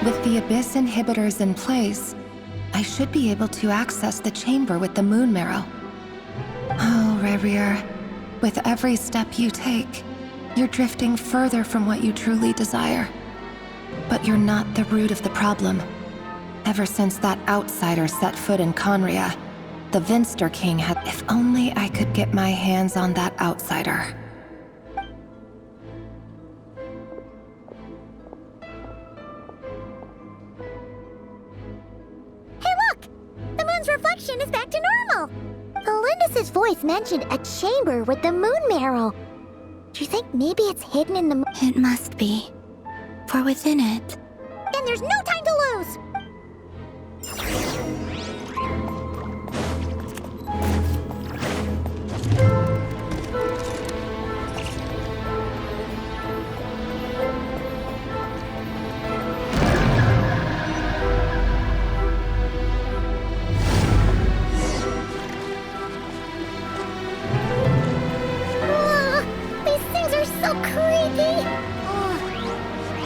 With the Abyss inhibitors in place, I should be able to access the chamber with the moon marrow. Oh, Rerir, with every step you take, you're drifting further from what you truly desire. But you're not the root of the problem. Ever since that outsider set foot in Conria, the Vinster King had... If only I could get my hands on that outsider. Reflection is back to normal. Elendis' voice mentioned a chamber with the moon marrow. Do you think maybe it's hidden in the It must be. For within it... Then there's no time to lose!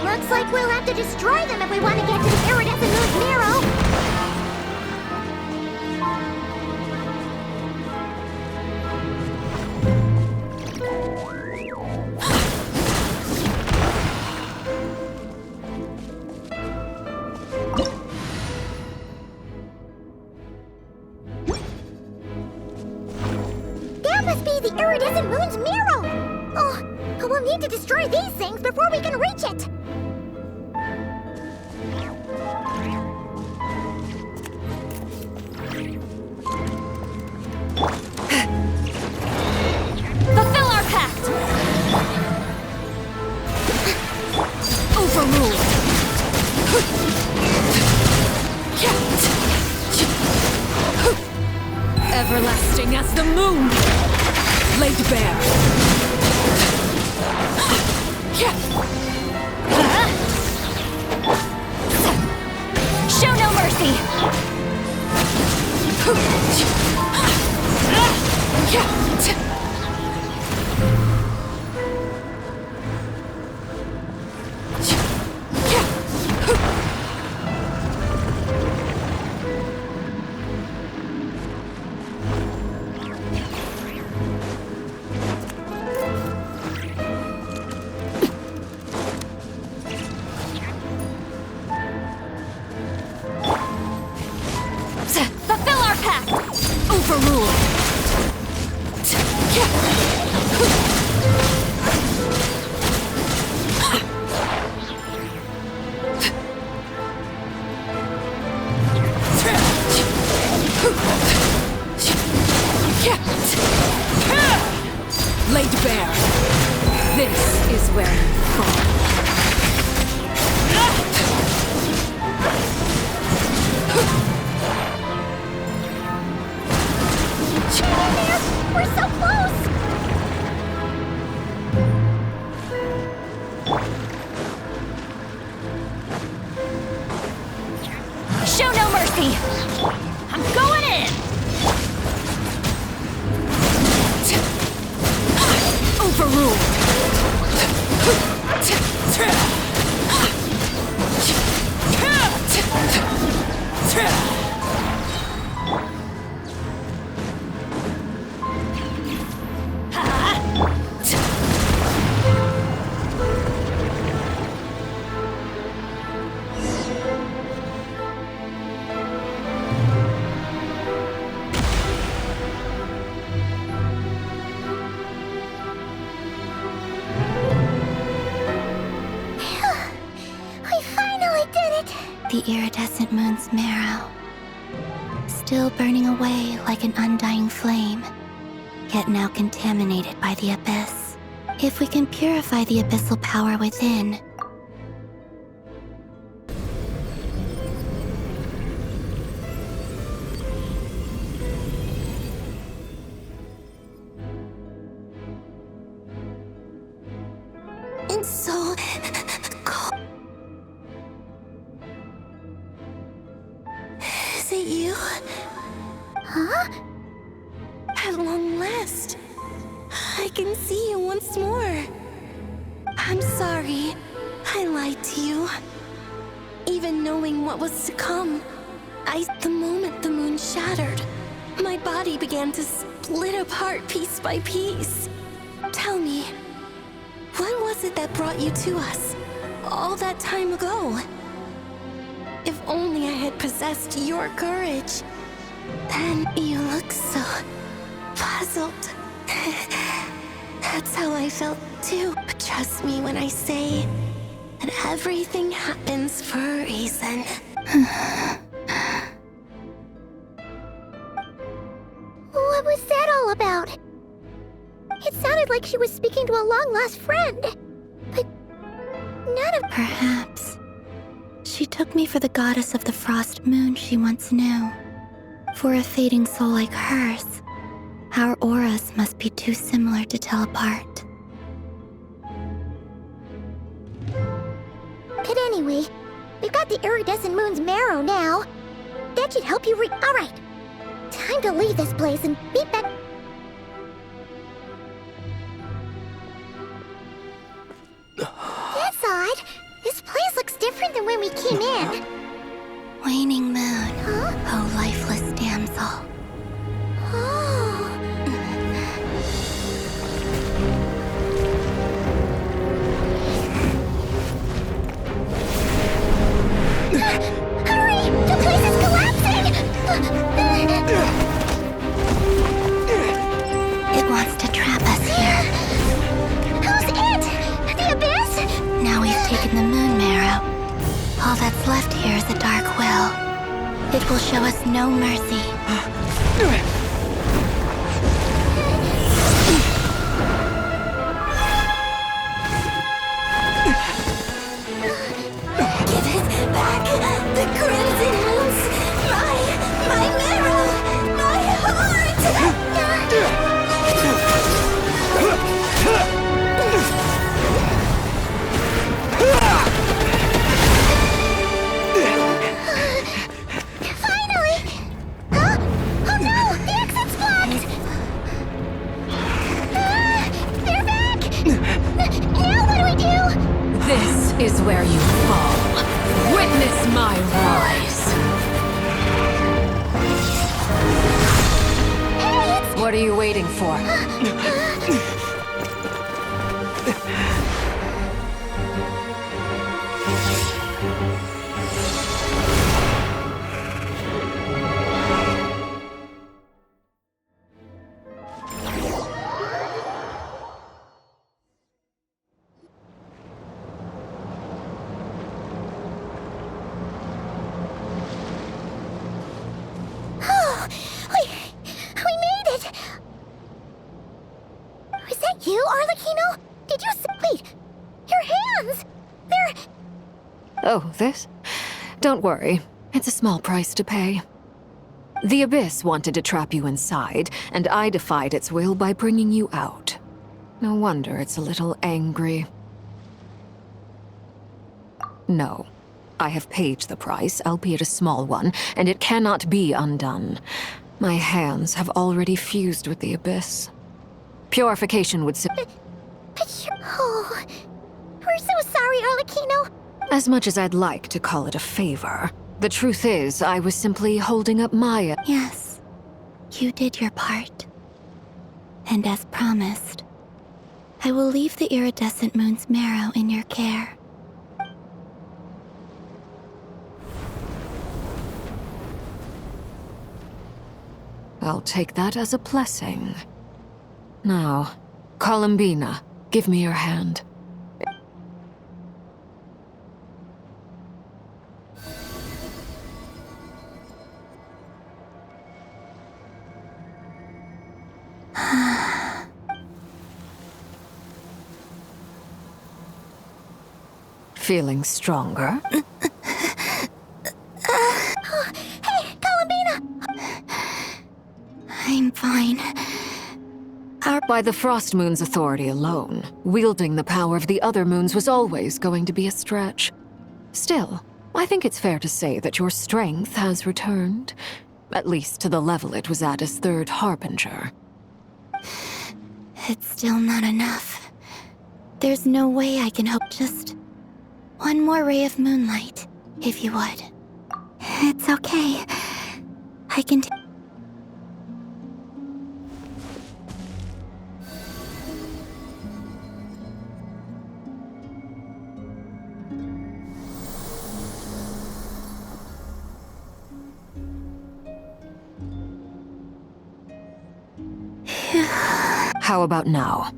Looks like we'll have to destroy them if we want to get to the iridescent moon's marrow. That must be the iridescent moon's marrow! Oh, we'll need to destroy these things before we can reach it! Fulfill our pact! Overruled! Everlasting as the moon! Laid bare! Show no mercy! Fulfill our pact! Overruled! Laid bare. This is where you fall. We're so close! Show no mercy! I'm going in! Overruled! The iridescent moon's marrow, still burning away like an undying flame, yet now contaminated by the abyss. If we can purify the abyssal power within, it's so cold. Is it you? Huh? At long last, I can see you once more. I'm sorry, I lied to you. even knowing what was to come. The moment the moon shattered, my body began to split apart piece by piece. Tell me, what was it that brought you to us all that time ago? If only I had possessed your courage. Then you look so puzzled. That's how I felt too. But trust me when I say that everything happens for a reason. What was that all about? It sounded like she was speaking to a long-lost friend. But none of... Perhaps she took me for the goddess of the frost moon she once knew. For a fading soul like hers, our auras must be too similar to tell apart. But anyway, we've got the iridescent moon's marrow now. That should help you Alright. Time to leave this place and meet back... That's odd. This place looks different than when we came in. Waning moon, Huh? oh lifeless damsel. Oh. Hurry! The place is collapsing! It wants to trap us here. Who's it? The Abyss? Now we've taken the moon marrow. All that's left here is a dark will. It will show us no mercy. Give it back! The crimson moons! My marrow! My heart! Finally! Huh? Oh no! The exit's blocked! They're back! Now what do we do? This is where you fall. Witness my rise. Hey, it's... What are you waiting for? Oh, we made it! Was that you, Arlecchino? Did you wait, your hands! They're... Oh, this? Don't worry. It's a small price to pay. The Abyss wanted to trap you inside, and I defied its will by bringing you out. No wonder it's a little angry. No. I have paid the price, albeit a small one, and it cannot be undone. My hands have already fused with the Abyss. Purification would... But you... Oh... We're so sorry, Arlecchino. As much as I'd like to call it a favor, the truth is I was simply holding up my... Yes, you did your part. And as promised, I will leave the iridescent moon's marrow in your care. I'll take that as a blessing. Now, Columbina, give me your hand. Feeling stronger? Hey, Columbina! I'm fine. By the Frost Moon's authority alone, wielding the power of the other moons was always going to be a stretch. Still, I think it's fair to say that your strength has returned, at least to the level it was at as Third Harbinger. It's still not enough. There's no way I can hope just one more ray of moonlight, if you would. It's okay. I can How about now?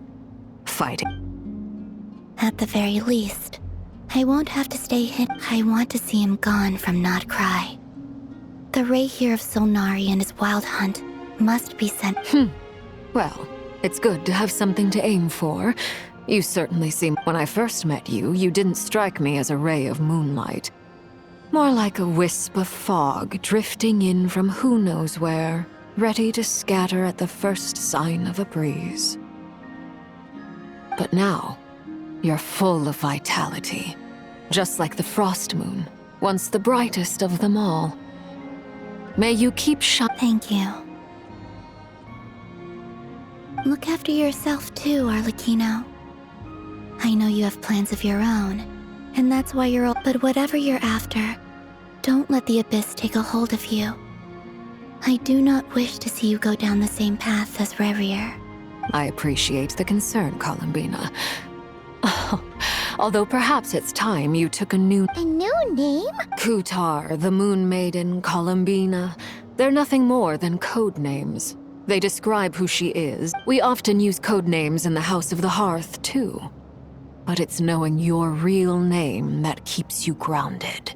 Fighting. At the very least, I won't have to stay hid. I want to see him gone from Not Cry. The ray here of Solnari and his wild hunt must be sent. Well, it's good to have something to aim for. You certainly seem... When I first met you, you didn't strike me as a ray of moonlight. More like a wisp of fog drifting in from who knows where, ready to scatter at the first sign of a breeze. But now, you're full of vitality. Just like the frost moon, once the brightest of them all. May you keep Thank you. Look after yourself too, Arlecchino. I know you have plans of your own, and that's why you're all. But whatever you're after, don't let the Abyss take a hold of you. I do not wish to see you go down the same path as Revier. I appreciate the concern, Columbina. Although perhaps it's time you took a new... A new name? Kutar, the Moon Maiden, Columbina. They're nothing more than code names. They describe who she is. We often use code names in the House of the Hearth, too. But it's knowing your real name that keeps you grounded.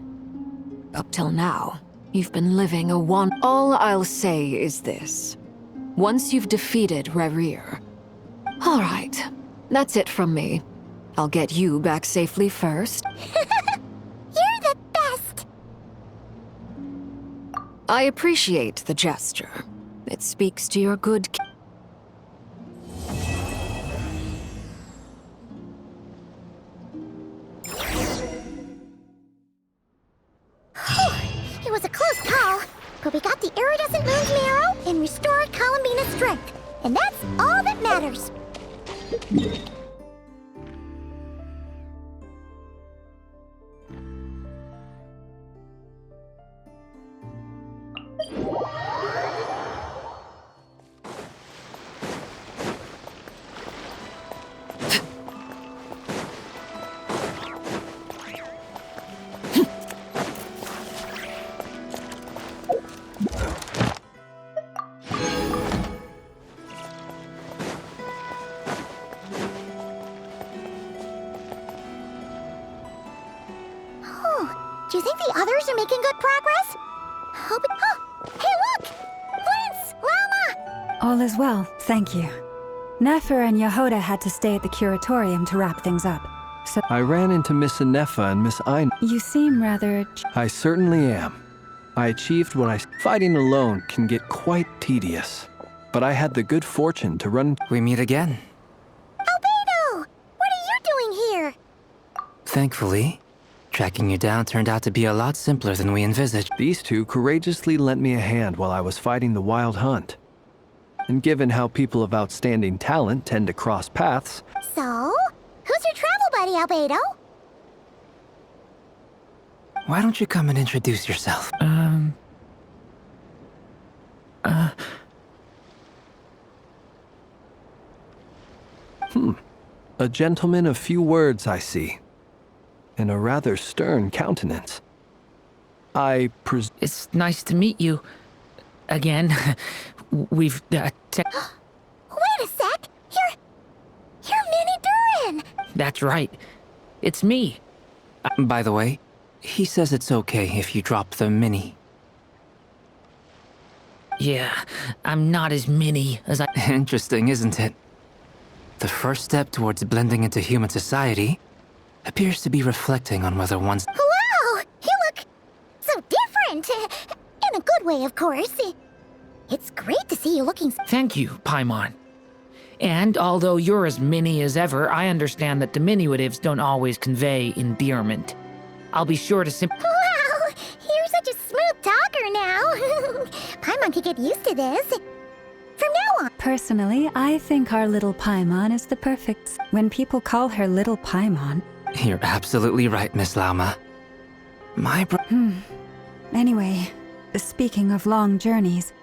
Up till now, you've been living a All I'll say is this. Once you've defeated Revier... All right, that's it from me. I'll get you back safely first. You're the best! I appreciate the gesture. It speaks to your good... It was a close call, but we got the iridescent moon's marrow and restored Columbina's strength. And that's all that matters. Do you think the others are making good progress? Hey, look! Prince! Lama! All is well, thank you. Nefer and Yehoda had to stay at the curatorium to wrap things up. So I ran into Miss Anefa and Miss Ein. you seem rather... I certainly am. I achieved what I... Fighting alone can get quite tedious. But I had the good fortune to run... We meet again. Albedo! What are you doing here? Thankfully, tracking you down turned out to be a lot simpler than we envisaged. These two courageously lent me a hand while I was fighting the wild hunt. And given how people of outstanding talent tend to cross paths... So, who's your travel buddy, Albedo? Why don't you come and introduce yourself? A gentleman of few words, I see. And a rather stern countenance. It's nice to meet you. Again. We've, Wait a sec! You're Minnie Durin! That's right. It's me. By the way, he says it's okay if you drop the mini. Yeah, I'm not as mini as I... Interesting, isn't it? The first step towards blending into human society appears to be reflecting on whether one's... Wow! You look so different! In a good way, of course. It's great to see you looking... Thank you, Paimon. And although you're as mini as ever, I understand that diminutives don't always convey endearment. I'll be sure to Wow! You're such a smooth talker now! Paimon could get used to this. From now on... Personally, I think our little Paimon is the perfect... When people call her Little Paimon... You're absolutely right, Miss Lauma. Anyway, speaking of long journeys,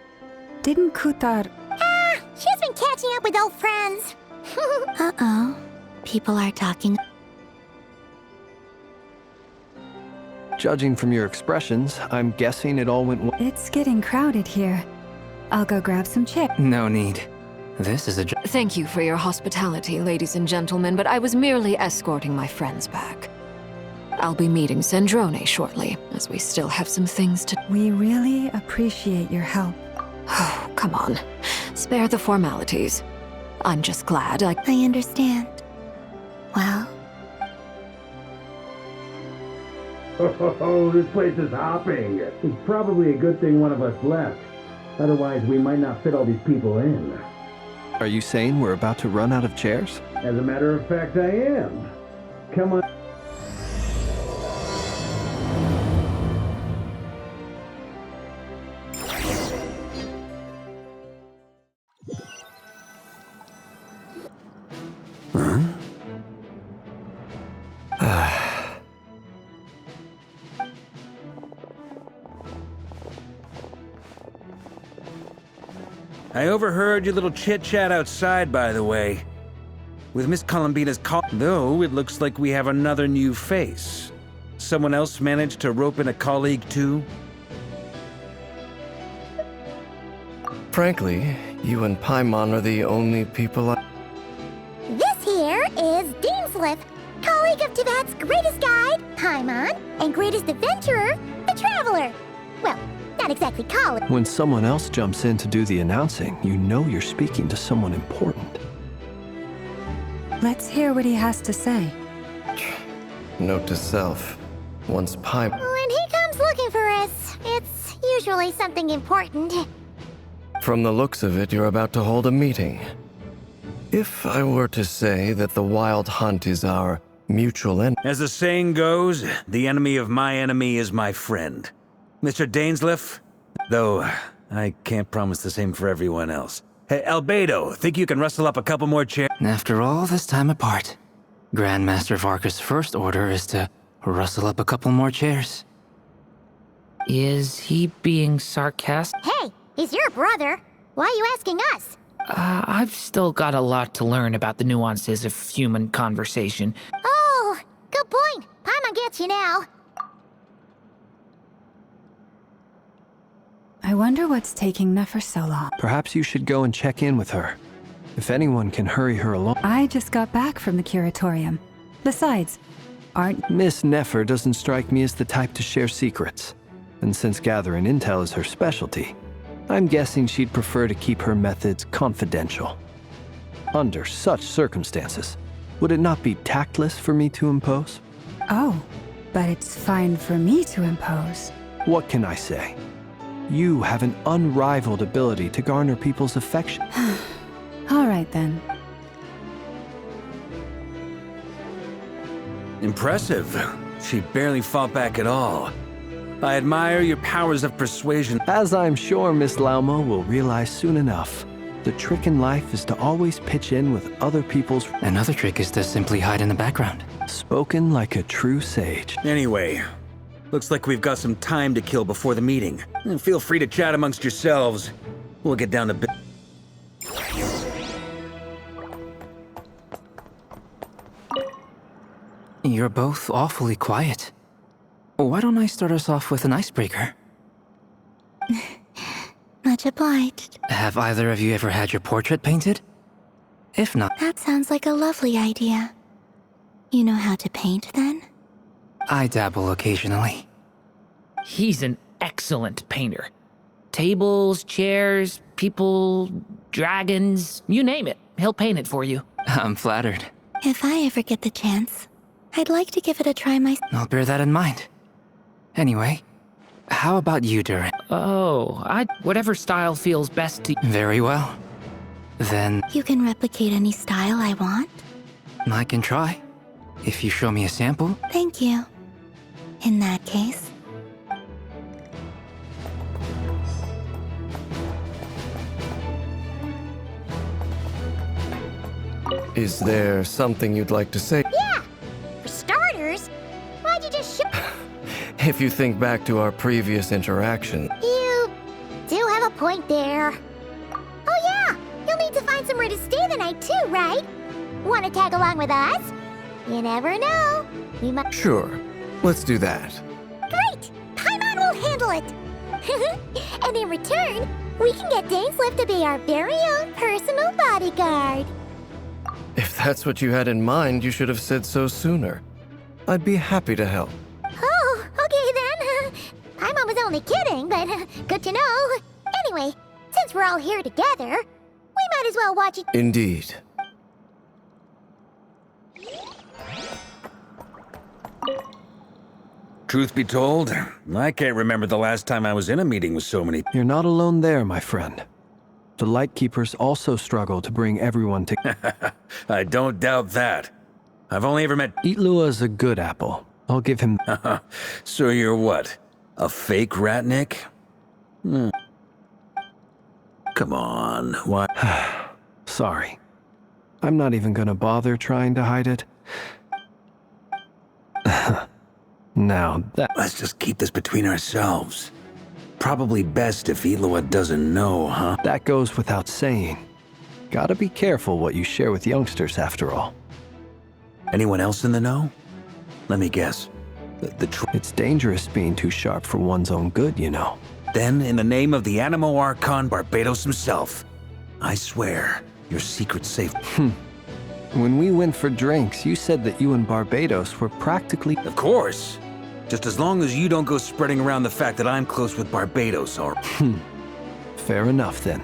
didn't Kuthar... She's been catching up with old friends. Uh-oh. People are talking. Judging from your expressions, I'm guessing it all went well. It's getting crowded here. I'll go grab some chips. No need. This is a Thank you for your hospitality, ladies and gentlemen, but I was merely escorting my friends back. I'll be meeting Sandrone shortly, as we still have some things to... We really appreciate your help. Oh, come on. Spare the formalities. I'm just glad I understand. Well, Oh, this place is hopping. It's probably a good thing one of us left. Otherwise, we might not fit all these people in. Are you saying we're about to run out of chairs? As a matter of fact, I am. Come on. I overheard your little chit-chat outside, by the way. With Miss Columbina's call, though, it looks like we have another new face. Someone else managed to rope in a colleague, too? Frankly, you and Paimon are the only people This here is Deansliff, colleague of Tibet's greatest guide, Paimon, and greatest adventurer, the Traveler. Well, not exactly college. When someone else jumps in to do the announcing, you know you're speaking to someone important. Let's hear what he has to say. Note to self. Once Paimon... When he comes looking for us, it's usually something important. From the looks of it, you're about to hold a meeting. If I were to say that the Wild Hunt is our mutual enemy... As the saying goes, the enemy of my enemy is my friend. Mr. Dainsliff? Though, I can't promise the same for everyone else. Hey, Albedo, think you can rustle up a couple more chairs? After all this time apart, Grandmaster Varka's first order is to rustle up a couple more chairs. Is he being sarcastic? Hey, he's your brother. Why are you asking us? I've still got a lot to learn about the nuances of human conversation. Oh, good point. Paimon gets you now. I wonder what's taking Nefer so long. Perhaps you should go and check in with her. If anyone can hurry her along. I just got back from the curatorium. Besides, aren't... Miss Nefer doesn't strike me as the type to share secrets. And since gathering intel is her specialty, I'm guessing she'd prefer to keep her methods confidential. Under such circumstances, would it not be tactless for me to impose? Oh, but it's fine for me to impose. What can I say? You have an unrivaled ability to garner people's affection. All right, then. Impressive. She barely fought back at all. I admire your powers of persuasion. As I'm sure Miss Laumo will realize soon enough, the trick in life is to always pitch in with other people's... Another trick is to simply hide in the background. Spoken like a true sage. Anyway, looks like we've got some time to kill before the meeting. Feel free to chat amongst yourselves. We'll get down to business. You're both awfully quiet. Why don't I start us off with an icebreaker? much obliged. Have either of you ever had your portrait painted? If not... That sounds like a lovely idea. You know how to paint, then? I dabble occasionally. He's an excellent painter. Tables, chairs, people, dragons, you name it. He'll paint it for you. I'm flattered. If I ever get the chance, I'd like to give it a try myself. I'll bear that in mind. Anyway, how about you, Durin? Oh, whatever style feels best to... Very well. Then... You can replicate any style I want? I can try, if you show me a sample. Thank you. In that case... Is there something you'd like to say? Yeah! For starters, Why'd you just shoot? If you think back to our previous interaction, You do have a point there. Oh yeah, you'll need to find somewhere to stay the night too, right? Want to tag along with us? You never know. We might. sure, let's do that. Great! Paimon will handle it! And in return, we can get Dainsliff to be our very own personal bodyguard. If that's what you had in mind, you should have said so sooner. I'd be happy to help. Oh, okay then. Paimon was only kidding, but good to know. Anyway, since we're all here together, we might as well watch it. Indeed. Truth be told, I can't remember the last time I was in a meeting with so many. You're not alone there, my friend. The Lightkeepers also struggle to bring everyone together. I don't doubt that. I've only ever met. Itlua a good apple. I'll give him. So you're what? A fake Ratnik? Come on, why? Sorry. I'm not even gonna bother trying to hide it. Now that. Let's just keep this between ourselves. Probably best if Itlua doesn't know, huh? That goes without saying. Gotta be careful what you share with youngsters, after all. Anyone else in the know? Let me guess. It's dangerous being too sharp for one's own good, you know. Then, in the name of the Animo Archon Barbados himself, I swear, your secret's safe. When we went for drinks, you said that you and Barbados were practically... Of course. Just as long as you don't go spreading around the fact that I'm close with Barbados, or... Fair enough, then.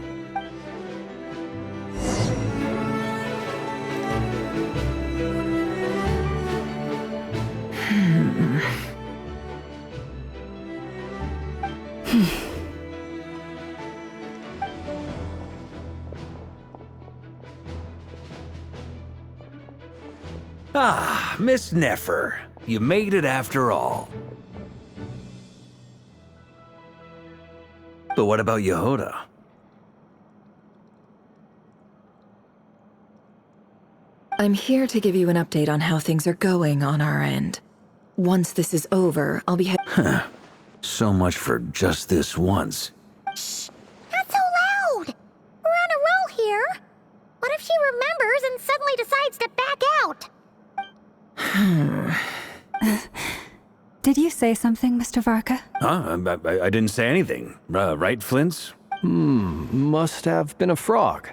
Ah, Miss Nefer. You made it after all. But what about Yehoda? I'm here to give you an update on how things are going on our end. Once this is over, I'll be So much for just this once. Shh! Not so loud! We're on a roll here. What if she remembers and suddenly decides to back out? Did you say something, Mr. Varka? Huh? I didn't say anything. Right, Flint's? Must have been a frog.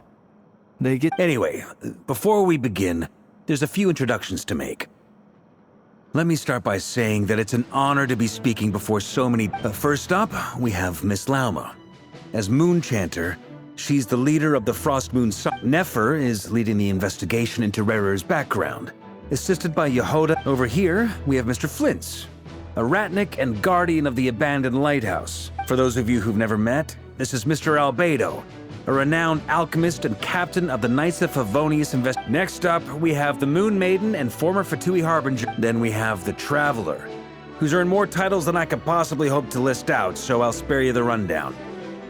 They get... Anyway, before we begin, there's a few introductions to make. Let me start by saying that it's an honor to be speaking before so many... first up, we have Miss Lauma. As Moon Chanter, she's the leader of the Frost Moon... Nefer is leading the investigation into Rerer's background. Assisted by Yehoda. Over here, we have Mr. Flint's, a Ratnik and guardian of the abandoned lighthouse. For those of you who've never met, this is Mr. Albedo, a renowned alchemist and captain of the Knights of Favonius Next up, we have the Moon Maiden and former Fatui Harbinger. Then we have the Traveler, who's earned more titles than I could possibly hope to list out, so I'll spare you the rundown.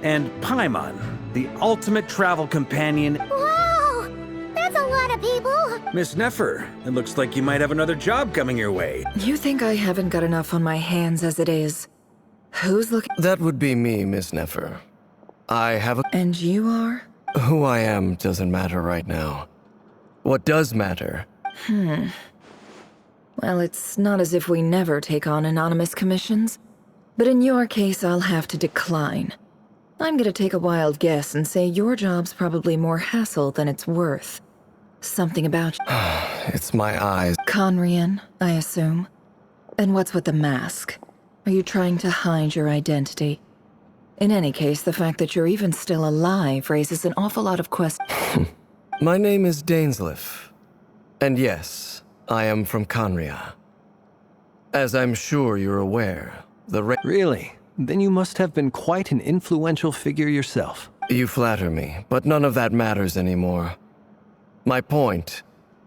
And Paimon, the ultimate travel companion. Whoa! That's a lot of people! Miss Nefer, it looks like you might have another job coming your way. You think I haven't got enough on my hands as it is? Who's looking? That would be me, Miss Nefer. I have a... And you are? Who I am doesn't matter right now. What does matter? Well, it's not as if we never take on anonymous commissions. But in your case, I'll have to decline. I'm gonna take a wild guess and say your job's probably more hassle than it's worth. Something about... It's my eyes. Conrian, I assume. And what's with the mask? Are you trying to hide your identity? In any case, the fact that you're even still alive raises an awful lot of questions. My name is Dainsliff. And yes, I am from Conria. As I'm sure you're aware, Really? Then you must have been quite an influential figure yourself. You flatter me, but none of that matters anymore. My point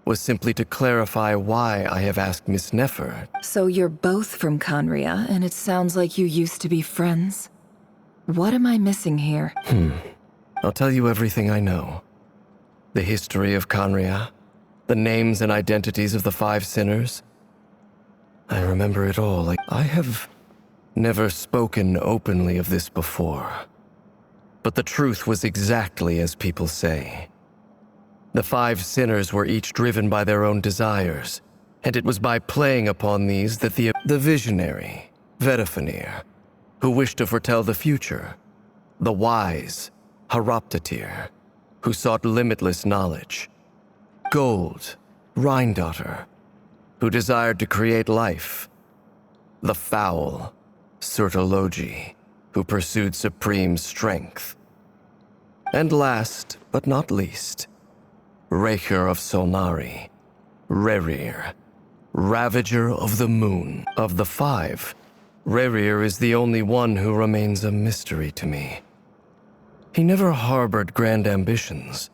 was simply to clarify why I have asked Miss Nefer. So you're both from Conria, and it sounds like you used to be friends? What am I missing here? I'll tell you everything I know. The history of Conria, the names and identities of the 5 sinners, I remember it all. I have never spoken openly of this before. But the truth was exactly as people say. The 5 sinners were each driven by their own desires, and it was by playing upon these that the visionary, Vedifenir, who wished to foretell the future, the wise, Haroptatir, who sought limitless knowledge, Gold, Rhindaughter, who desired to create life, the foul, Surtologi, who pursued supreme strength, and last but not least, Raker of Solnari, Rerir, Ravager of the Moon. Of the 5, Rerir is the only one who remains a mystery to me. He never harbored grand ambitions.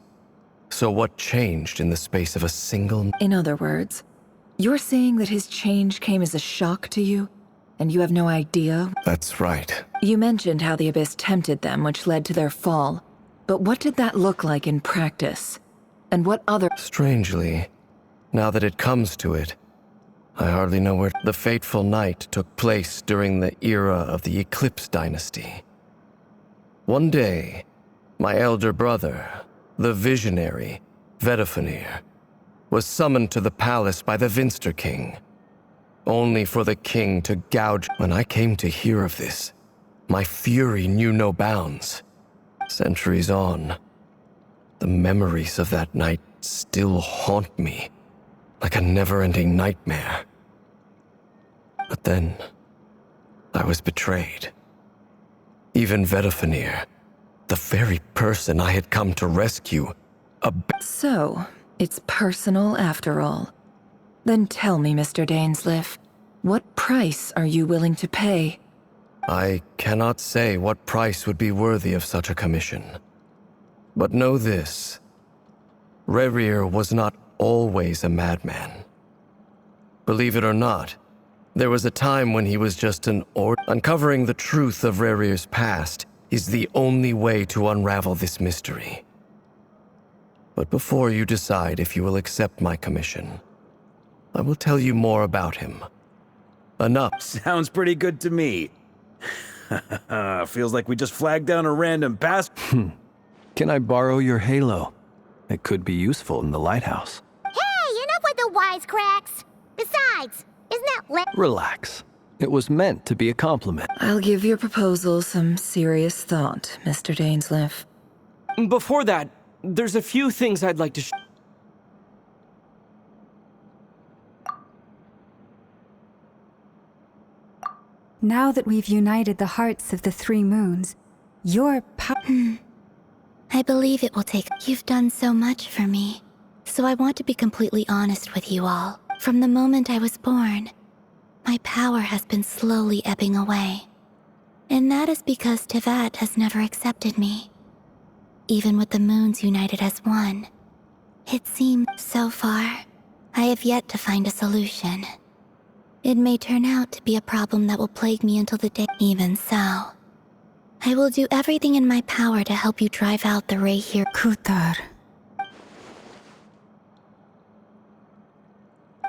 So what changed in the space of a single... In other words, you're saying that his change came as a shock to you, and you have no idea? That's right. You mentioned how the Abyss tempted them, which led to their fall. But what did that look like in practice? And what other... Strangely, now that it comes to it, I hardly know where... The fateful night took place during the era of the Eclipse Dynasty. One day, my elder brother, the visionary, Vedifenir, was summoned to the palace by the Vinster King, only for the king to gouge. When I came to hear of this, my fury knew no bounds. Centuries on, the memories of that night still haunt me like a never-ending nightmare. But then, I was betrayed. Even Vedifenir, the very person I had come to rescue, So, it's personal after all. Then tell me, Mr. Dainsleif, what price are you willing to pay? I cannot say what price would be worthy of such a commission. But know this, Rerir was not always a madman. Believe it or not, there was a time when he was just an Uncovering the truth of Rerir's past is the only way to unravel this mystery. But before you decide if you will accept my commission, I will tell you more about him. Enough. Sounds pretty good to me. Feels like we just flagged down a random pass. Can I borrow your halo? It could be useful in the lighthouse. Hey, enough with the wisecracks! Besides, isn't that Relax. It was meant to be a compliment. I'll give your proposal some serious thought, Mr. Dainsleif. Before that, there's a few things I'd like to Now that we've united the hearts of the 3 moons, your I believe it will take... You've done so much for me, so I want to be completely honest with you all. From the moment I was born, my power has been slowly ebbing away. And that is because Teyvat has never accepted me. Even with the moons united as one, it seems so far, I have yet to find a solution. It may turn out to be a problem that will plague me until the day. Even so, I will do everything in my power to help you drive out the Raher. Kutar.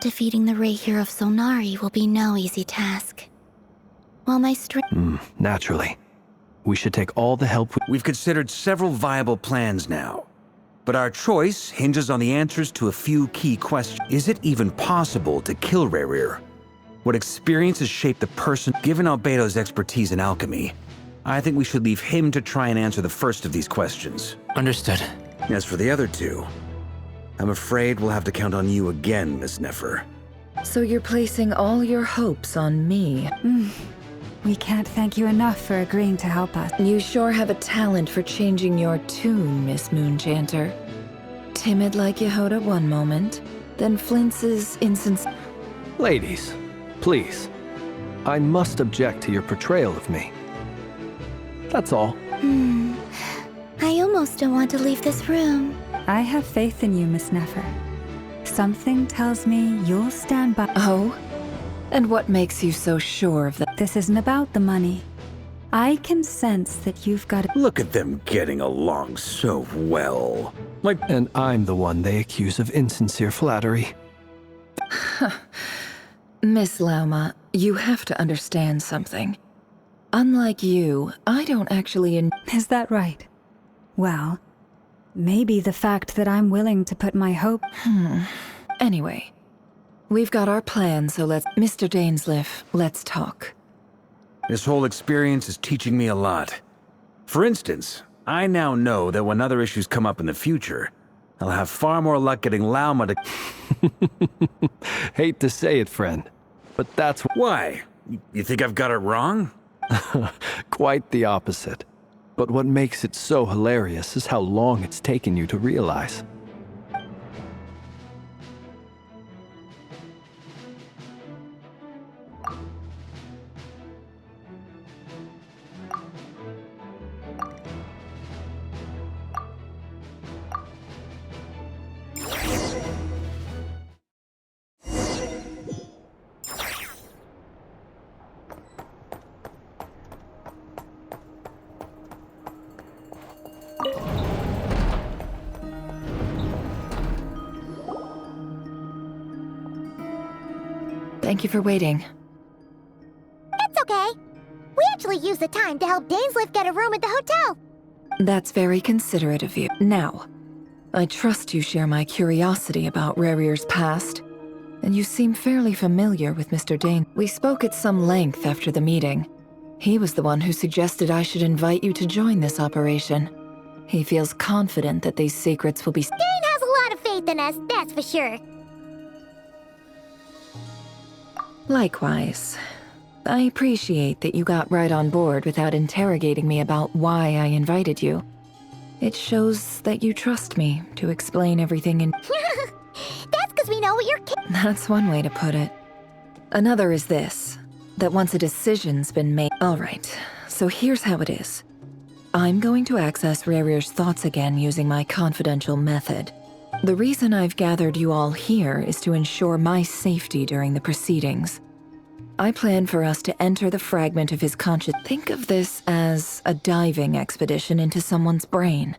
Defeating the Raher of Solnari will be no easy task. While my strength... Naturally. We should take all the help We've considered several viable plans now. But our choice hinges on the answers to a few key questions. Is it even possible to kill Rerir? What experiences shape the person? Given Albedo's expertise in alchemy, I think we should leave him to try and answer the first of these questions. Understood. As for the other 2, I'm afraid we'll have to count on you again, Miss Nefer. So you're placing all your hopes on me. We can't thank you enough for agreeing to help us. You sure have a talent for changing your tune, Miss Moonchanter. Timid like Yehoda one moment, then flinches insincere. Ladies, please. I must object to your portrayal of me. That's all. I almost don't want to leave this room. I have faith in you, Miss Nefer. Something tells me you'll stand by. Oh? And what makes you so sure of that? This isn't about the money. I can sense that you've got... Look at them getting along so well. And I'm the one they accuse of insincere flattery. Miss Lauma, you have to understand something. Unlike you, I don't actually Is that right? Well, maybe the fact that I'm willing to put my hope... Anyway, we've got our plan, so Mr. Dainsleif, let's talk. This whole experience is teaching me a lot. For instance, I now know that when other issues come up in the future, I'll have far more luck getting Lauma to... Hate to say it, friend, but that's... Why? You think I've got it wrong? Quite the opposite. But what makes it so hilarious is how long it's taken you to realize. Thank you for waiting. It's okay. We actually used the time to help Dainsleif get a room at the hotel. That's very considerate of you. Now, I trust you share my curiosity about Rarier's past, and you seem fairly familiar with Mr. Dane. We spoke at some length after the meeting. He was the one who suggested I should invite you to join this operation. He feels confident that these secrets will be... Dane has a lot of faith in us, that's for sure. Likewise. I appreciate that you got right on board without interrogating me about why I invited you. It shows that you trust me to explain everything in... That's because we know what you're... That's one way to put it. Another is this, that once a decision's been made... Alright, so here's how it is. I'm going to access Rarier's thoughts again using my confidential method. The reason I've gathered you all here is to ensure my safety during the proceedings. I plan for us to enter the fragment of his conscious. Think of this as a diving expedition into someone's brain.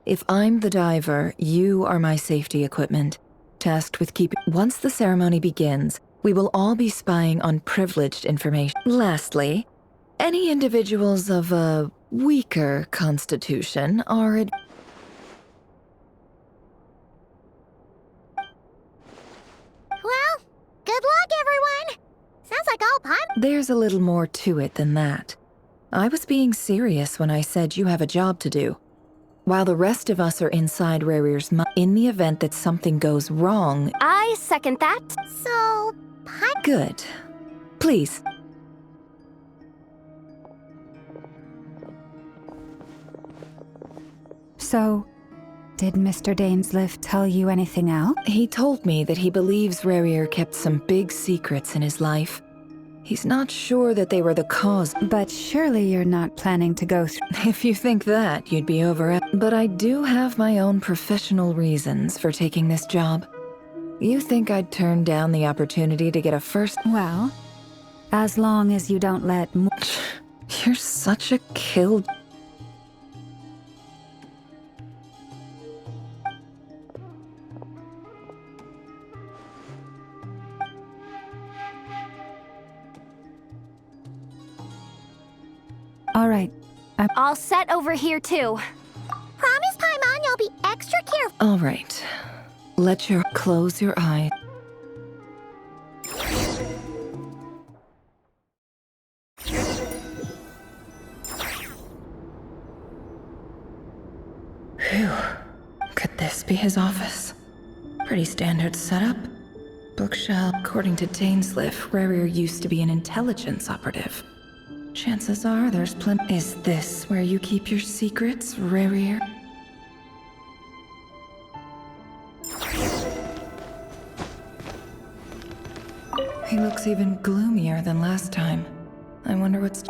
If I'm the diver, you are my safety equipment, tasked with keeping... Once the ceremony begins, we will all be spying on privileged information. Lastly, any individuals of a weaker constitution are... Well, good luck, everyone! Sounds like all pot. There's a little more to it than that. I was being serious when I said you have a job to do. While the rest of us are inside Rarier's mind, in the event that something goes wrong... I second that. So, pot... Good. Please. So, did Mr. Dainsleif tell you anything else? He told me that he believes Rarier kept some big secrets in his life. He's not sure that they were the cause. But surely you're not planning to go through... If you think that, you'd be over it. But I do have my own professional reasons for taking this job. You think I'd turn down the opportunity to get a first... Well, as long as you don't let... You're such a kill... All right. All set over here, too. Promise, Paimon, you'll be extra careful. All right. Close your eye. Phew. Could this be his office? Pretty standard setup. Bookshelf. According to Dainsleif, Rarier used to be an intelligence operative. Chances are there's plenty. Is this where you keep your secrets, Rarier? He looks even gloomier than last time. I wonder what's...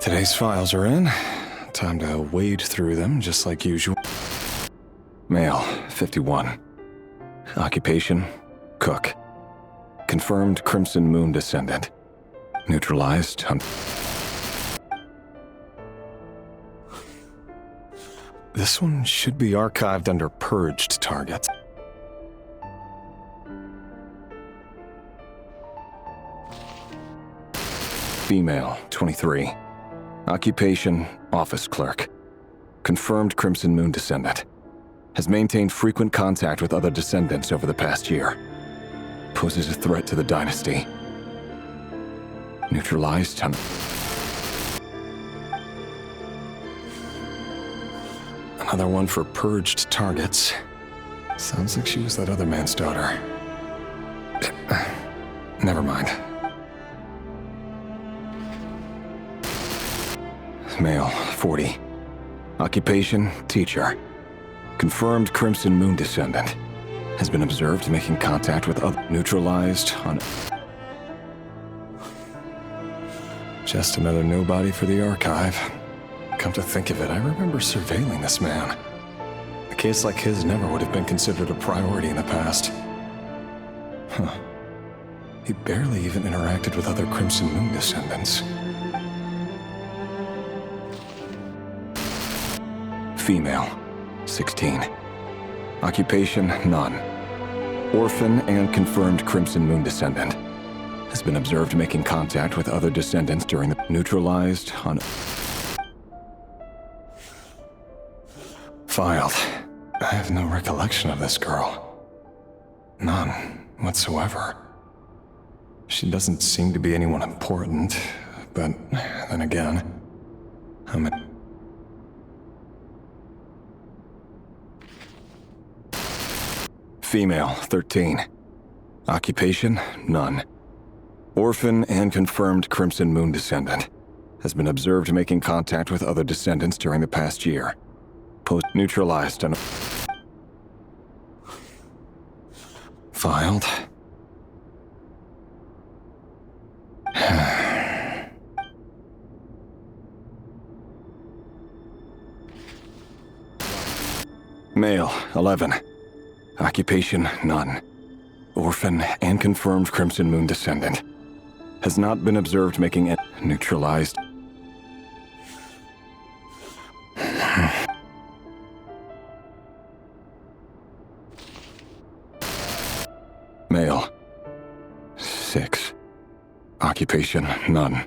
Today's files are in. Time to wade through them just like usual. Male, 51. Occupation, cook. Confirmed Crimson Moon descendant. Neutralized. This one should be archived under purged targets. Female, 23. Occupation, office clerk. Confirmed Crimson Moon descendant. Has maintained frequent contact with other descendants over the past year. Poses a threat to the dynasty. Neutralized on... Another one for purged targets. Sounds like she was that other man's daughter. Never mind. Male, 40. Occupation, teacher. Confirmed Crimson Moon descendant. Has been observed making contact with other... Neutralized on... Just another nobody for the archive. Come to think of it, I remember surveilling this man. A case like his never would have been considered a priority in the past. Huh. He barely even interacted with other Crimson Moon descendants. Female, 16. Occupation, none. Orphan and confirmed Crimson Moon descendant. Has been observed making contact with other descendants during the... Neutralized on... Filed. I have no recollection of this girl. None whatsoever. She doesn't seem to be anyone important, but then again, I'm a... Female, 13. Occupation, none. Orphan and confirmed Crimson Moon descendant. Has been observed making contact with other descendants during the past year. Post-neutralized and... Filed. Male, 11. Occupation, none. Orphan and confirmed Crimson Moon descendant. Has not been observed making it neutralized. Male, 6. Occupation, none.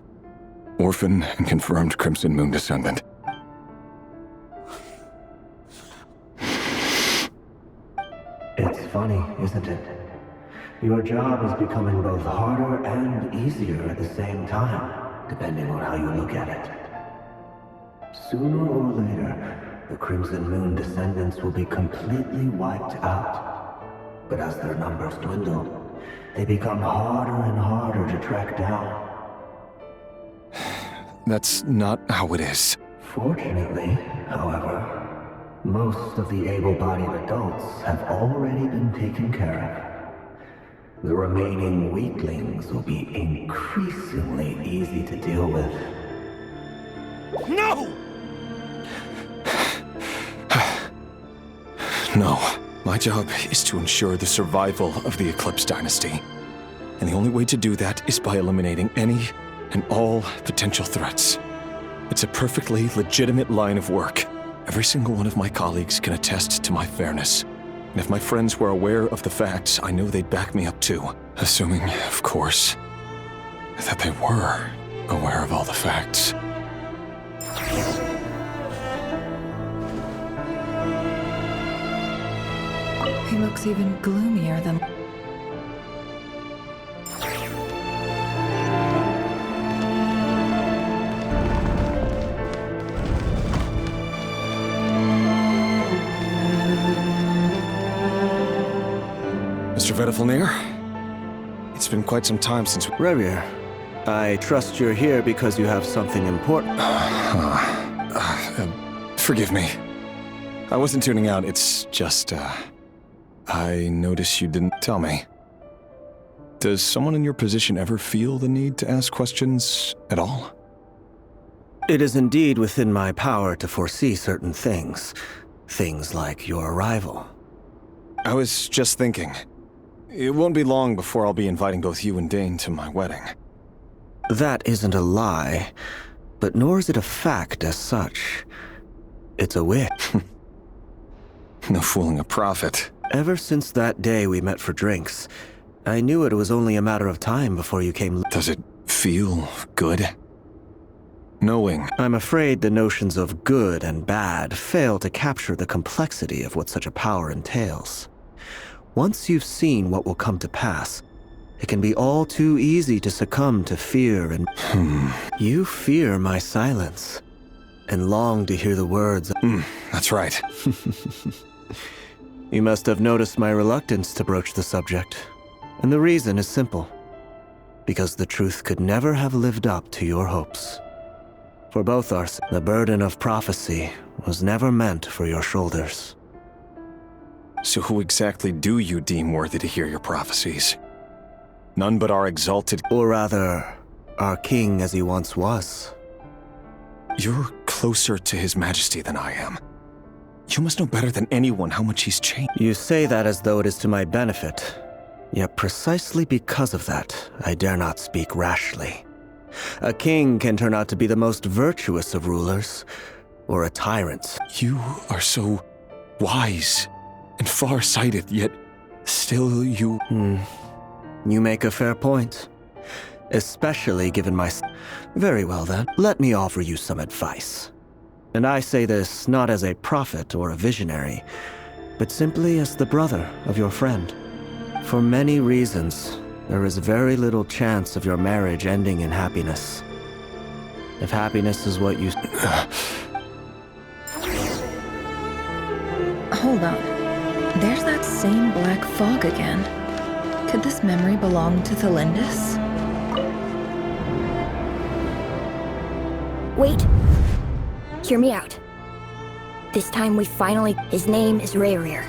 Orphan and confirmed Crimson Moon descendant. It's funny, isn't it? Your job is becoming both harder and easier at the same time, depending on how you look at it. Sooner or later, the Crimson Moon descendants will be completely wiped out. But as their numbers dwindle, they become harder and harder to track down. That's not how it is. Fortunately, however, most of the able-bodied adults have already been taken care of. The remaining weaklings will be increasingly easy to deal with. No! No. My job is to ensure the survival of the Eclipse Dynasty. And the only way to do that is by eliminating any and all potential threats. It's a perfectly legitimate line of work. Every single one of my colleagues can attest to my fairness. And if my friends were aware of the facts, I know they'd back me up too. Assuming, of course, that they were aware of all the facts. He looks even gloomier than... Mr. Vedifalnir? It's been quite some time since... Revier, I trust you're here because you have something important. Forgive me. I wasn't tuning out, it's just, I noticed you didn't tell me. Does someone in your position ever feel the need to ask questions at all? It is indeed within my power to foresee certain things. Things like your arrival. I was just thinking. It won't be long before I'll be inviting both you and Dane to my wedding. That isn't a lie, but nor is it a fact as such. It's a wish. No fooling a prophet. Ever since that day we met for drinks, I knew it was only a matter of time before you came. Does it feel good? Knowing. I'm afraid the notions of good and bad fail to capture the complexity of what such a power entails. Once you've seen what will come to pass, it can be all too easy to succumb to fear and... You fear my silence, and long to hear the words... That's right. You must have noticed my reluctance to broach the subject, and the reason is simple. Because the truth could never have lived up to your hopes. For both our... The burden of prophecy was never meant for your shoulders. So who exactly do you deem worthy to hear your prophecies? None but our exalted... Or rather, our king as he once was. You're closer to his majesty than I am. You must know better than anyone how much he's changed. You say that as though it is to my benefit. Yet precisely because of that, I dare not speak rashly. A king can turn out to be the most virtuous of rulers, or a tyrant. You are so wise and far-sighted, yet still you... You make a fair point. Especially given my... Very well then, let me offer you some advice. And I say this not as a prophet or a visionary, but simply as the brother of your friend. For many reasons, there is very little chance of your marriage ending in happiness. If happiness is what you... Hold on. There's that same black fog again. Could this memory belong to Thelindis? Wait. Hear me out. This time we finally... His name is Rayrir.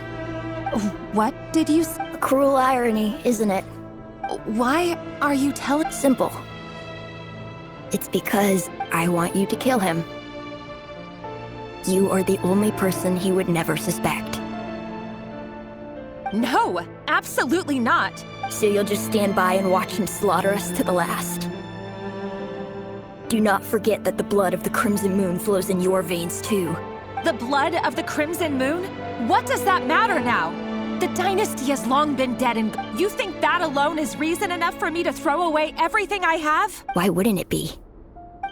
What did you s- A cruel irony, isn't it? Why are you telling- Simple. It's because I want you to kill him. You are the only person he would never suspect. No, absolutely not. So you'll just stand by and watch him slaughter us to the last. Do not forget that the blood of the Crimson Moon flows in your veins too. The blood of the Crimson Moon? What does that matter now? The dynasty has long been dead, and you think that alone is reason enough for me to throw away everything I have? Why wouldn't it be?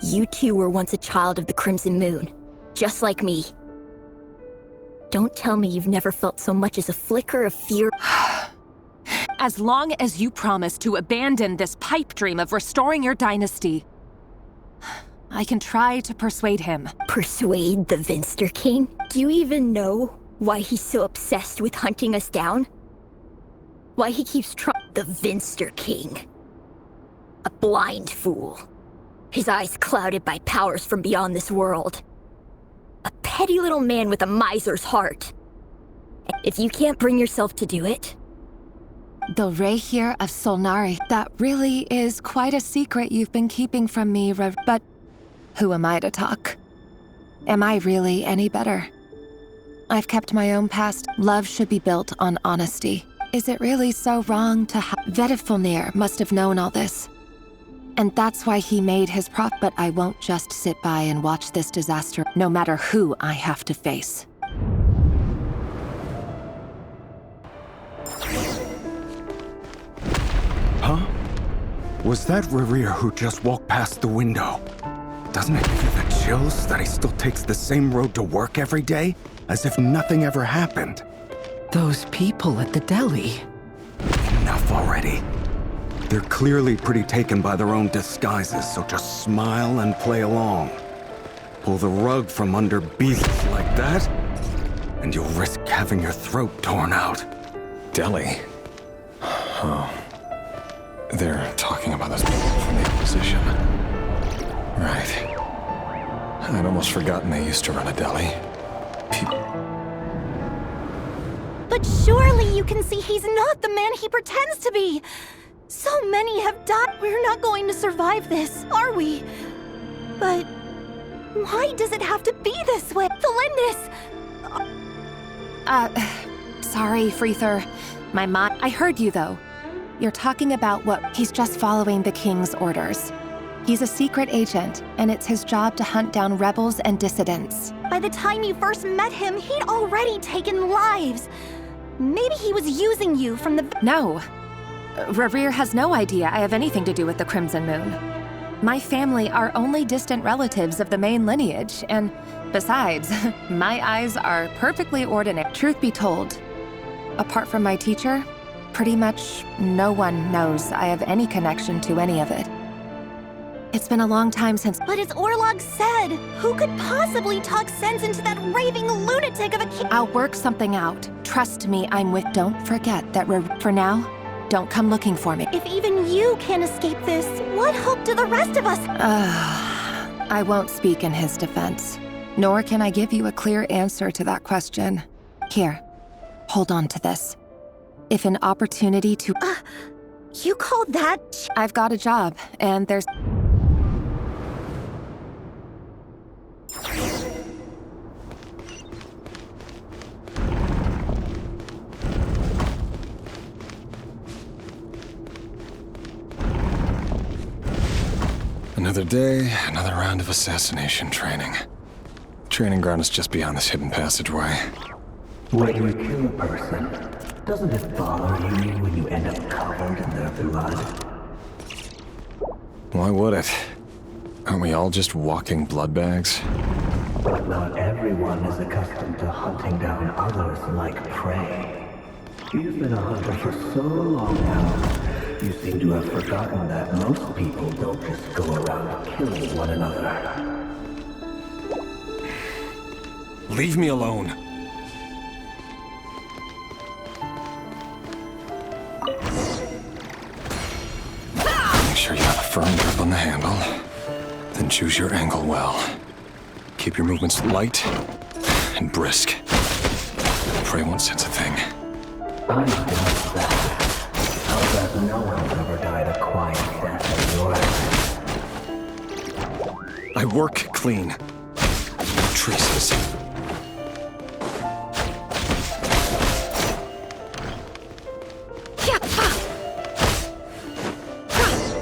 You too were once a child of the Crimson Moon, just like me. Don't tell me you've never felt so much as a flicker of fear. As long as you promise to abandon this pipe dream of restoring your dynasty, I can try to persuade him. Persuade the Vinster King? Do you even know why he's so obsessed with hunting us down? Why he keeps trying... The Vinster King. A blind fool. His eyes clouded by powers from beyond this world. A petty little man with a miser's heart. If you can't bring yourself to do it... The Rayrir of Solnari. That really is quite a secret you've been keeping from me, but who am I to talk? Am I really any better? I've kept my own past. Love should be built on honesty. Is it really so wrong to have... Vedifulnir must have known all this. And that's why he made his but I won't just sit by and watch this disaster, no matter who I have to face. Huh? Was that Rayrir who just walked past the window? Doesn't it give you the chills that he still takes the same road to work every day? As if nothing ever happened. Those people at the deli. Enough already. They're clearly pretty taken by their own disguises, so just smile and play along. Pull the rug from under beasts like that, and you'll risk having your throat torn out. Deli? Oh. They're talking about those people from the opposition. Right. I'd almost forgotten they used to run a deli. But surely you can see he's not the man he pretends to be! So many have died. We're not going to survive this, are we? But why does it have to be this way? Thelindis! Sorry, Freether. My mind... I heard you, though. You're talking about what... He's just following the king's orders. He's a secret agent, and it's his job to hunt down rebels and dissidents. By the time you first met him, he'd already taken lives. Maybe he was using you from the... No. Rerir has no idea I have anything to do with the Crimson Moon. My family are only distant relatives of the main lineage, and besides, my eyes are perfectly ordinary. Truth be told, apart from my teacher, pretty much no one knows I have any connection to any of it. It's been a long time since— But as Orlog said, who could possibly talk sense into that raving lunatic of a kid? I'll work something out. Trust me, I'm with— Don't forget that for now, don't come looking for me. If even you can't escape this, what hope do the rest of us— I won't speak in his defense, nor can I give you a clear answer to that question. Here, hold on to this. If an opportunity to— You call that— I've got a job, and there's— Another day, another round of assassination training. Training ground is just beyond this hidden passageway. When you kill a person, doesn't it bother you when you end up covered in their blood? Why would it? Aren't we all just walking blood bags? But not everyone is accustomed to hunting down others like prey. You've been a hunter for so long now, you seem to have forgotten that most people don't just go around killing one another. Leave me alone. Make sure you have a firm grip on the handle. Then choose your angle well. Keep your movements light and brisk. Prey won't sense a thing. I doubt that. How that no one's ever died a quiet death at yours. I work clean. No traces.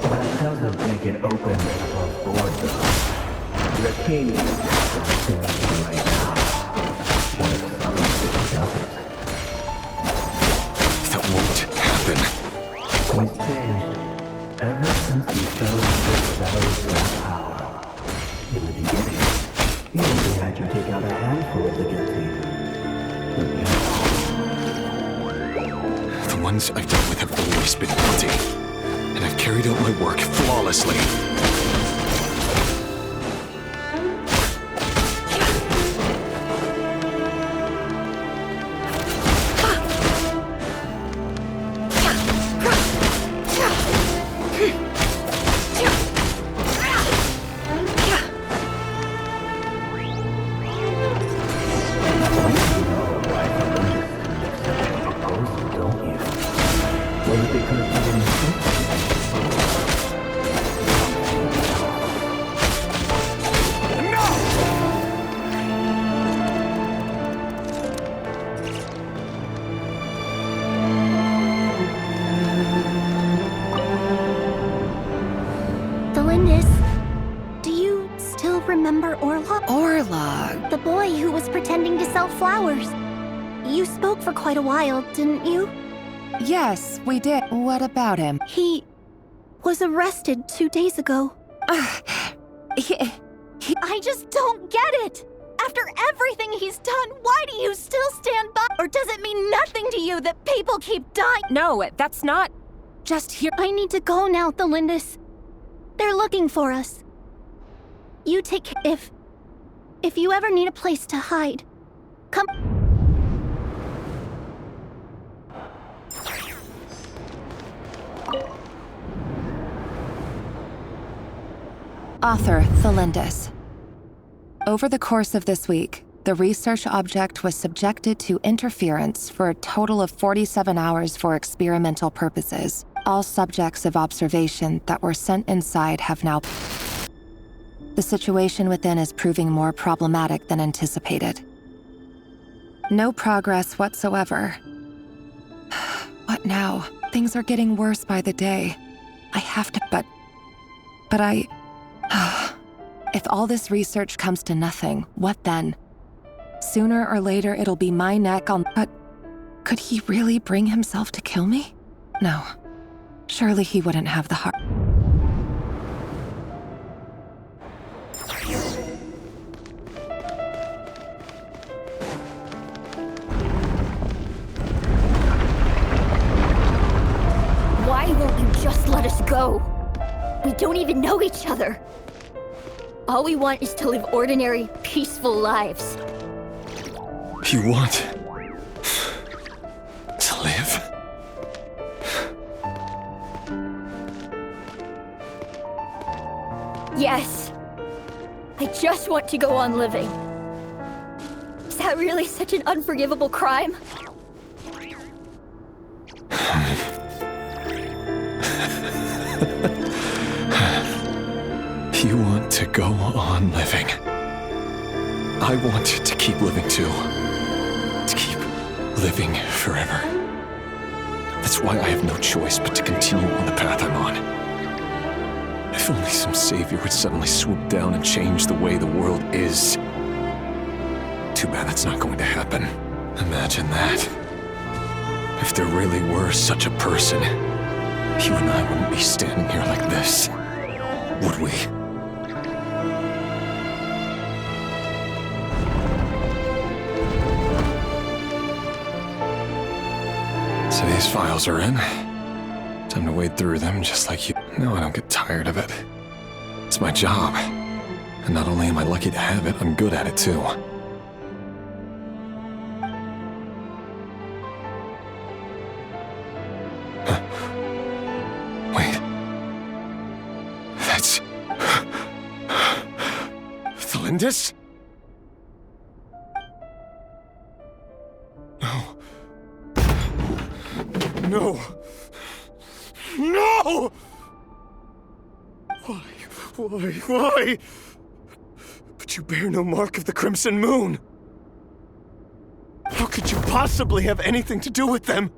That doesn't make it open above board, though. The king is right now. What if something doesn't? That won't happen. He's changed. Ever since he fell into this valley's power. In the beginning, he only had you take out a handful of the guilty. But The ones I've dealt with have always been guilty. And I've carried out my work flawlessly. The boy who was pretending to sell flowers. You spoke for quite a while, didn't you? Yes, we did. What about him? He was arrested 2 days ago. I just don't get it! After everything he's done, why do you still stand by? Or does it mean nothing to you that people keep dying? No, that's not just here. I need to go now, Thelindis. They're looking for us. You take care. If you ever need a place to hide, come. Author Thelindis. Over the course of this week, the research object was subjected to interference for a total of 47 hours for experimental purposes. All subjects of observation that were sent inside have now... The situation within is proving more problematic than anticipated. No progress whatsoever. What now? Things are getting worse by the day. I have to, but If all this research comes to nothing, what then? Sooner or later, it'll be my neck on... But could he really bring himself to kill me? No. Surely he wouldn't have the heart. Why won't you just let us go? We don't even know each other. All we want is to live ordinary, peaceful lives. You want to live? Yes. I just want to go on living. Is that really such an unforgivable crime? You want to go on living. I want to keep living too. To keep living forever. That's why I have no choice but to continue on the path I'm on. If only some savior would suddenly swoop down and change the way the world is. Too bad that's not going to happen. Imagine that. If there really were such a person, you and I wouldn't be standing here like this, would we? So these files are in. Time to wade through them just like you. No, I don't get tired of it. It's my job. And not only am I lucky to have it, I'm good at it too. Wait. That's... Thalindis? No. No! No! Why? But you bear no mark of the Crimson Moon. How could you possibly have anything to do with them?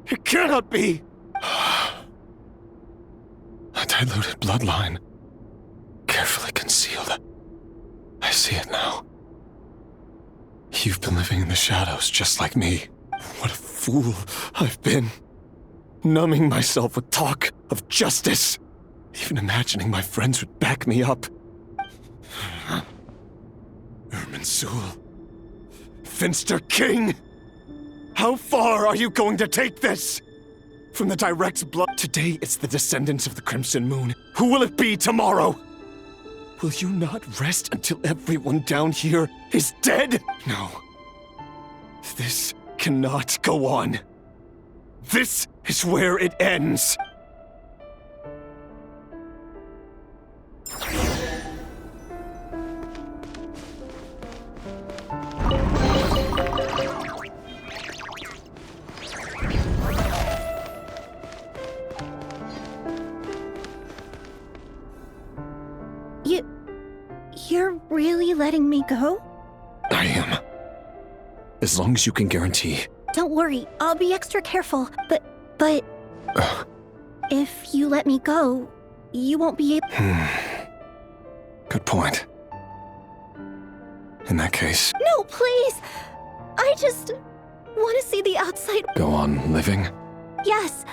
It cannot be! A diluted bloodline. Carefully concealed. I see it now. You've been living in the shadows just like me. What a fool I've been. Numbing myself with talk of justice. Even imagining my friends would back me up. Irminsul. Finster King! How far are you going to take this? From the direct blood... Today it's the descendants of the Crimson Moon. Who will it be tomorrow? Will you not rest until everyone down here is dead? No. This cannot go on. This is where it ends. You're really letting me go? I am. As long as you can guarantee. Don't worry, I'll be extra careful. But... if you let me go, you won't be able... Good point. In that case... No, please! I just want to see the outside... Go on living? Yes.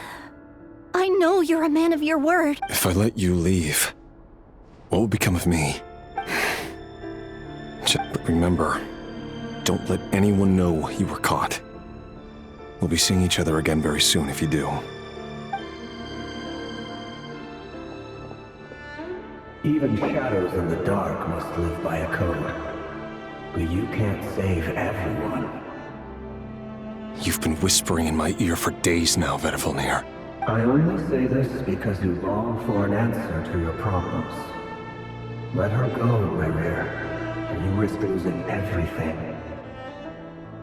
I know you're a man of your word. If I let you leave, what will become of me? But remember, don't let anyone know you were caught. We'll be seeing each other again very soon if you do. Even shadows in the dark must live by a code. But you can't save everyone. You've been whispering in my ear for days now, Vedavulnir. I only say this because you long for an answer to your problems. Let her go, Rerir. You risk losing everything.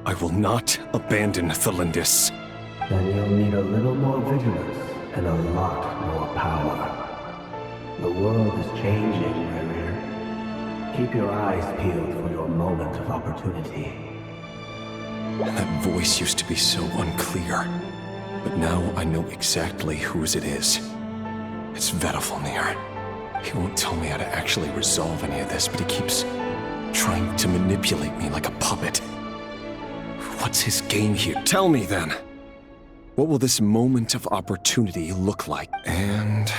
I will not abandon Thalindis. Then you'll need a little more vigilance and a lot more power. The world is changing, Rerir. Keep your eyes peeled for your moment of opportunity. That voice used to be so unclear, but now I know exactly whose it is. It's Vedavulnir. He won't tell me how to actually resolve any of this, but he keeps trying to manipulate me like a puppet. What's his game here? Tell me then. What will this moment of opportunity look like? And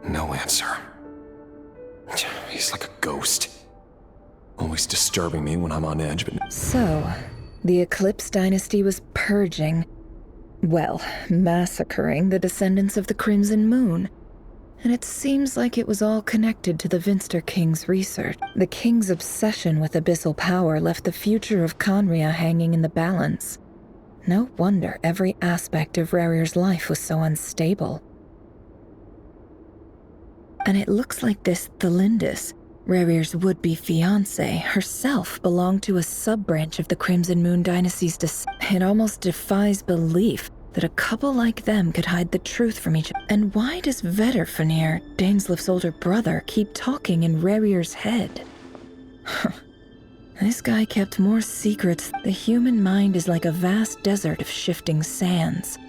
no answer. He's like a ghost. Always disturbing me when I'm on edge, but... So, the Eclipse Dynasty was purging, well, massacring the descendants of the Crimson Moon. And it seems like it was all connected to the Vinster King's research. The King's obsession with abyssal power left the future of Conria hanging in the balance. No wonder every aspect of Rarir's life was so unstable. And it looks like this Thelindis, Rarir's would-be fiancé, herself belonged to a sub-branch of the Crimson Moon Dynasty's It almost defies belief that a couple like them could hide the truth from each other. And why does Vedderfanir, Daneslif's older brother, keep talking in Rarir's head? This guy kept more secrets. The human mind is like a vast desert of shifting sands.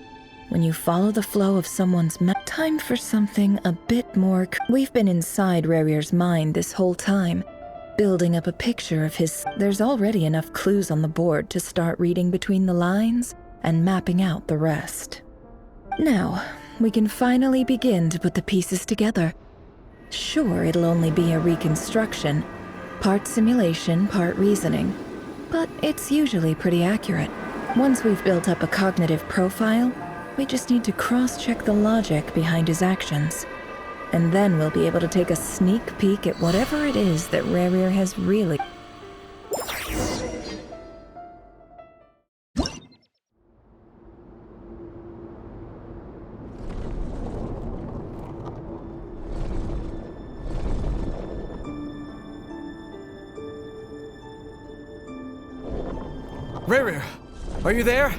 When you follow the flow of someone's time for something a bit more... We've been inside Rarir's mind this whole time, building up a picture of his... There's already enough clues on the board to start reading between the lines and mapping out the rest. Now, we can finally begin to put the pieces together. Sure, it'll only be a reconstruction, part simulation, part reasoning, but it's usually pretty accurate. Once we've built up a cognitive profile, we just need to cross-check the logic behind his actions. And then we'll be able to take a sneak peek at whatever it is that Rarir has really... Rarir, are you there?